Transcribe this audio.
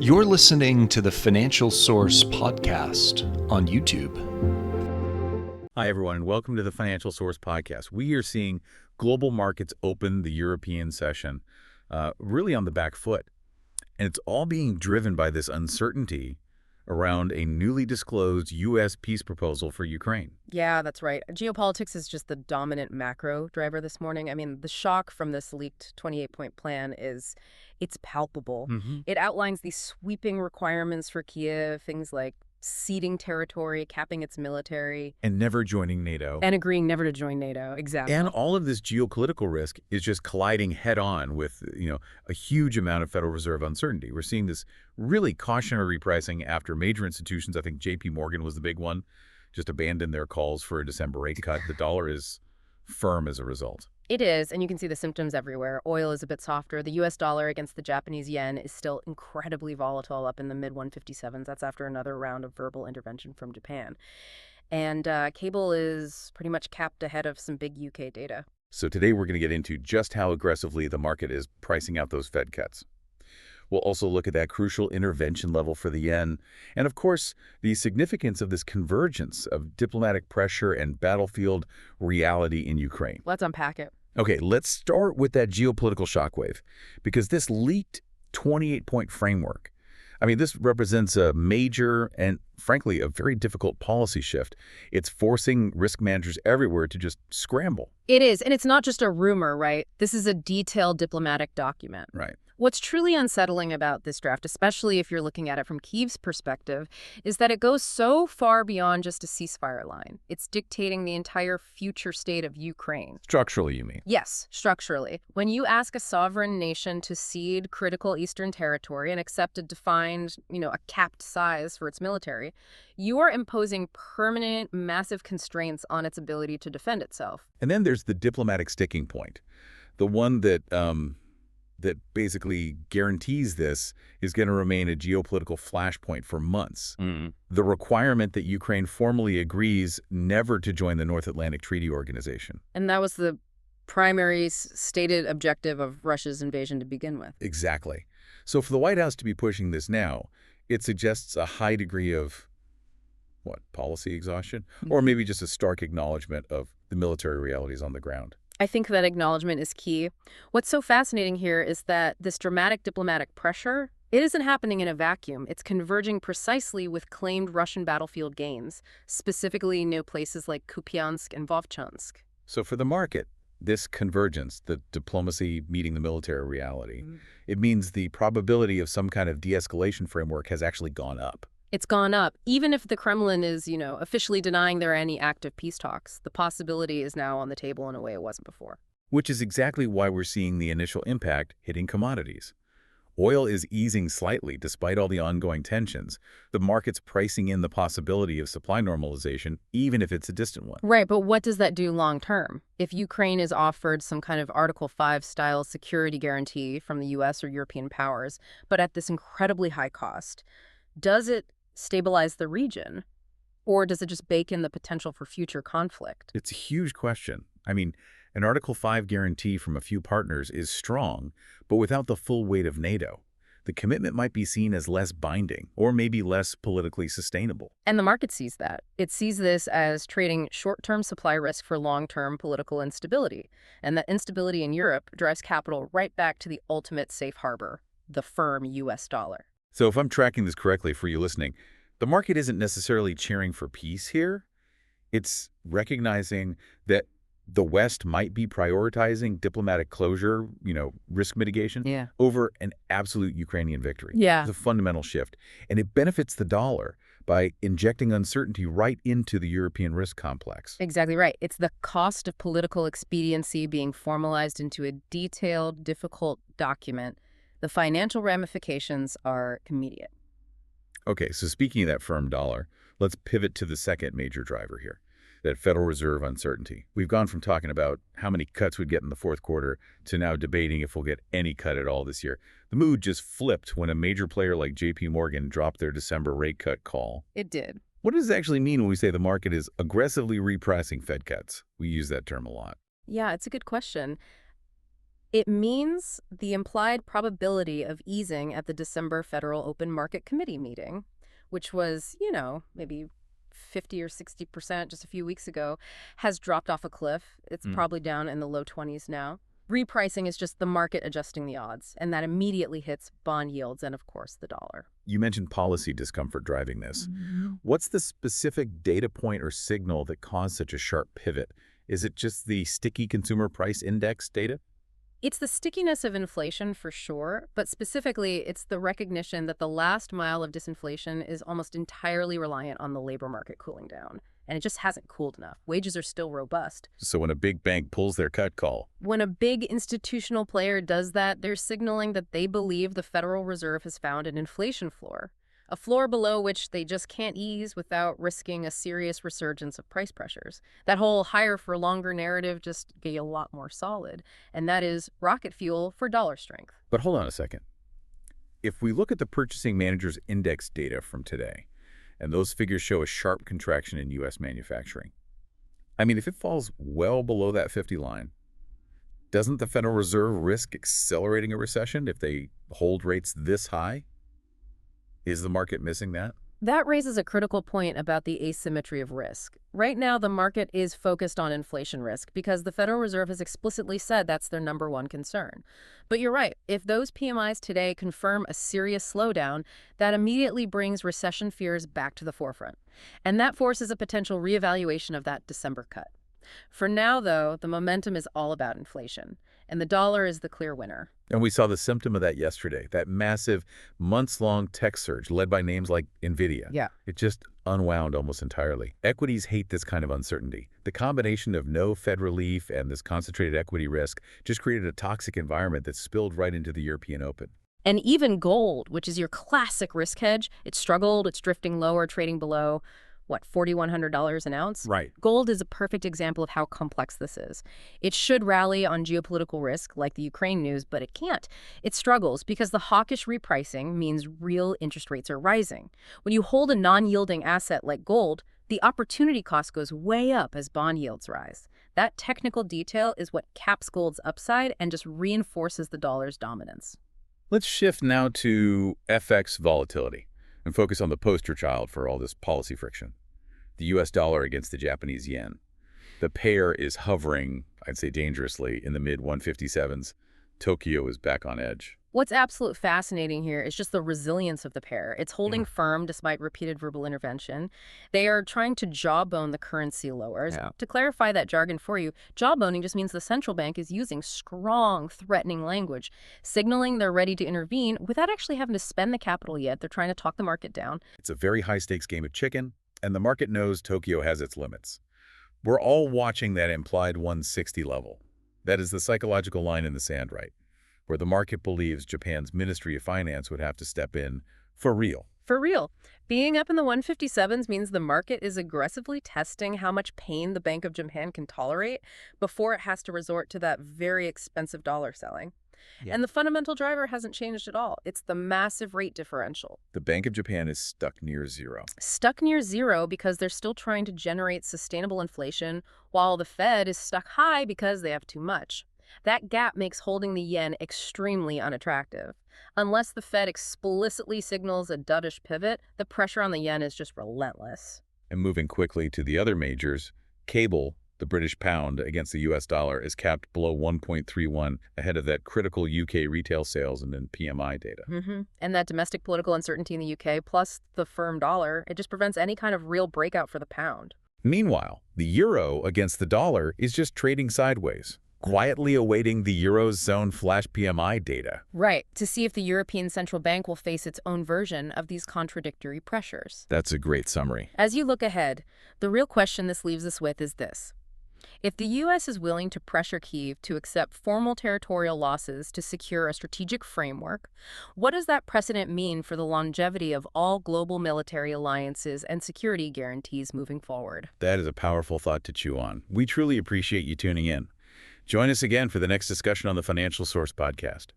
You're listening to the Financial Source podcast on YouTube. Hi, everyone, and welcome to the Financial Source podcast. We are seeing global markets open the European session really on the back foot. And it's all being driven by this uncertainty around a newly disclosed U.S. peace proposal for Ukraine. Yeah, that's right. Geopolitics is just the dominant macro driver this morning. I mean, the shock from this leaked 28-point plan it's palpable. It outlines these sweeping requirements for Kiev, things like ceding territory, capping its military. And never joining NATO. And agreeing never to join NATO, exactly. And all of this geopolitical risk is just colliding head-on with, a huge amount of Federal Reserve uncertainty. We're seeing this really cautionary repricing after major institutions, I think JP Morgan was the big one, just abandoned their calls for a December rate cut. The dollar is firm as a result. It is, and you can see the symptoms everywhere. Oil is a bit softer. The U.S. dollar against the Japanese yen is still incredibly volatile, up in the mid-157s. That's after another round of verbal intervention from Japan. And cable is pretty much capped ahead of some big UK data. So today we're going to get into just how aggressively the market is pricing out those Fed cuts. We'll also look at that crucial intervention level for the yen, and of course, the significance of this convergence of diplomatic pressure and battlefield reality in Ukraine. Let's unpack it. Okay, let's start with that geopolitical shockwave, because this leaked 28-point framework, this represents a major and, frankly, a very difficult policy shift. It's forcing risk managers everywhere to just scramble. It is, and it's not just a rumor, right? This is a detailed diplomatic document. Right. What's truly unsettling about this draft, especially if you're looking at it from Kyiv's perspective, is that it goes so far beyond just a ceasefire line. It's dictating the entire future state of Ukraine. Structurally, you mean? Yes, structurally. When you ask a sovereign nation to cede critical eastern territory and accept a defined, a capped size for its military, you are imposing permanent, massive constraints on its ability to defend itself. And then there's the diplomatic sticking point, the one that basically guarantees this is going to remain a geopolitical flashpoint for months. The requirement that Ukraine formally agrees never to join the North Atlantic Treaty Organization. And that was the primary stated objective of Russia's invasion to begin with. Exactly. So for the White House to be pushing this now, it suggests a high degree of, policy exhaustion? Or maybe just a stark acknowledgement of the military realities on the ground. I think that acknowledgement is key. What's so fascinating here is that this dramatic diplomatic pressure, it isn't happening in a vacuum. It's converging precisely with claimed Russian battlefield gains, specifically near places like Kupiansk and Vovchansk. So for the market, this convergence, the diplomacy meeting the military reality, it means the probability of some kind of de-escalation framework has actually gone up. It's gone up. Even if the Kremlin is, officially denying there are any active peace talks, the possibility is now on the table in a way it wasn't before. Which is exactly why we're seeing the initial impact hitting commodities. Oil is easing slightly despite all the ongoing tensions. The market's pricing in the possibility of supply normalization, even if it's a distant one. Right, but what does that do long term? If Ukraine is offered some kind of Article 5 style security guarantee from the U.S. or European powers, but at this incredibly high cost, does it stabilize the region, or does it just bake in the potential for future conflict? It's a huge question. An Article 5 guarantee from a few partners is strong, but without the full weight of NATO. The commitment might be seen as less binding, or maybe less politically sustainable. And the market sees that. It sees this as trading short-term supply risk for long-term political instability. And that instability in Europe drives capital right back to the ultimate safe harbor, the firm U.S. dollar. So if I'm tracking this correctly for you listening, the market isn't necessarily cheering for peace here. It's recognizing that the West might be prioritizing diplomatic closure, risk mitigation, over an absolute Ukrainian victory. Yeah. It's a fundamental shift. And it benefits the dollar by injecting uncertainty right into the European risk complex. Exactly right. It's the cost of political expediency being formalized into a detailed, difficult document. The financial ramifications are immediate. Okay, so speaking of that firm dollar, let's pivot to the second major driver here, that Federal Reserve uncertainty. We've gone from talking about how many cuts we'd get in the fourth quarter to now debating if we'll get any cut at all this year. The mood just flipped when a major player like JP Morgan dropped their December rate cut call. It did. What does it actually mean when we say the market is aggressively repricing Fed cuts? We use that term a lot. Yeah, it's a good question. It means the implied probability of easing at the December Federal Open Market Committee meeting, which was, maybe 50 or 60% just a few weeks ago, has dropped off a cliff. It's probably down in the low 20s now. Repricing is just the market adjusting the odds, and that immediately hits bond yields and, of course, the dollar. You mentioned policy discomfort driving this. What's the specific data point or signal that caused such a sharp pivot? Is it just the sticky consumer price index data? It's the stickiness of inflation for sure, but specifically, it's the recognition that the last mile of disinflation is almost entirely reliant on the labor market cooling down. And it just hasn't cooled enough. Wages are still robust. So when a big bank pulls their cut call, When a big institutional player does that, they're signaling that they believe the Federal Reserve has found an inflation floor, a floor below which they just can't ease without risking a serious resurgence of price pressures. That whole higher for longer narrative just get a lot more solid, and that is rocket fuel for dollar strength. but hold on a second. If we look at the Purchasing Managers Index data from today, and those figures show a sharp contraction in U.S. manufacturing, if it falls well below that 50 line, doesn't the Federal Reserve risk accelerating a recession if they hold rates this high? Is the market missing that? That raises a critical point about the asymmetry of risk. Right now, the market is focused on inflation risk because the Federal Reserve has explicitly said that's their number one concern. But you're right, if those PMIs today confirm a serious slowdown, that immediately brings recession fears back to the forefront. And that forces a potential reevaluation of that December cut. For now, though, the momentum is all about inflation, and the dollar is the clear winner. And we saw the symptom of that yesterday, that massive months-long tech surge led by names like NVIDIA. Yeah. It just unwound almost entirely. Equities hate this kind of uncertainty. The combination of no Fed relief and this concentrated equity risk just created a toxic environment that spilled right into the European Open. And even gold, which is your classic risk hedge, it struggled, it's drifting lower, trading below, $4,100 an ounce? Right. Gold is a perfect example of how complex this is. It should rally on geopolitical risk, like the Ukraine news, but it can't. It struggles because the hawkish repricing means real interest rates are rising. When you hold a non-yielding asset like gold, the opportunity cost goes way up as bond yields rise. That technical detail is what caps gold's upside and just reinforces the dollar's dominance. Let's shift now to FX volatility and focus on the poster child for all this policy friction. The U.S. dollar against the Japanese yen. The pair is hovering, I'd say dangerously, in the mid-157s. Tokyo is back on edge. What's absolutely fascinating here is just the resilience of the pair. It's holding firm despite repeated verbal intervention. They are trying to jawbone the currency lower. Yeah. To clarify that jargon for you, jawboning just means the central bank is using strong, threatening language, signaling they're ready to intervene without actually having to spend the capital yet. They're trying to talk the market down. It's a very high-stakes game of chicken, and the market knows Tokyo has its limits. We're all watching that implied 160 level. That is the psychological line in the sand, right? Where the market believes Japan's Ministry of Finance would have to step in for real. For real. Being up in the 157s means the market is aggressively testing how much pain the Bank of Japan can tolerate before it has to resort to that very expensive dollar selling. Yeah. And the fundamental driver hasn't changed at all. It's the massive rate differential. The Bank of Japan is stuck near zero. Stuck near zero because they're still trying to generate sustainable inflation, while the Fed is stuck high because they have too much. That gap makes holding the yen extremely unattractive. Unless the Fed explicitly signals a dovish pivot, the pressure on the yen is just relentless. And moving quickly to the other majors, cable, the British pound against the US dollar, is capped below 1.31 ahead of that critical UK retail sales and then PMI data. And that domestic political uncertainty in the UK, plus the firm dollar, it just prevents any kind of real breakout for the pound. Meanwhile, the euro against the dollar is just trading sideways, quietly awaiting the Eurozone flash PMI data. Right, to see if the European Central Bank will face its own version of these contradictory pressures. That's a great summary. As you look ahead, the real question this leaves us with is this. If the U.S. is willing to pressure Kyiv to accept formal territorial losses to secure a strategic framework, what does that precedent mean for the longevity of all global military alliances and security guarantees moving forward? That is a powerful thought to chew on. We truly appreciate you tuning in. Join us again for the next discussion on the Financial Source podcast.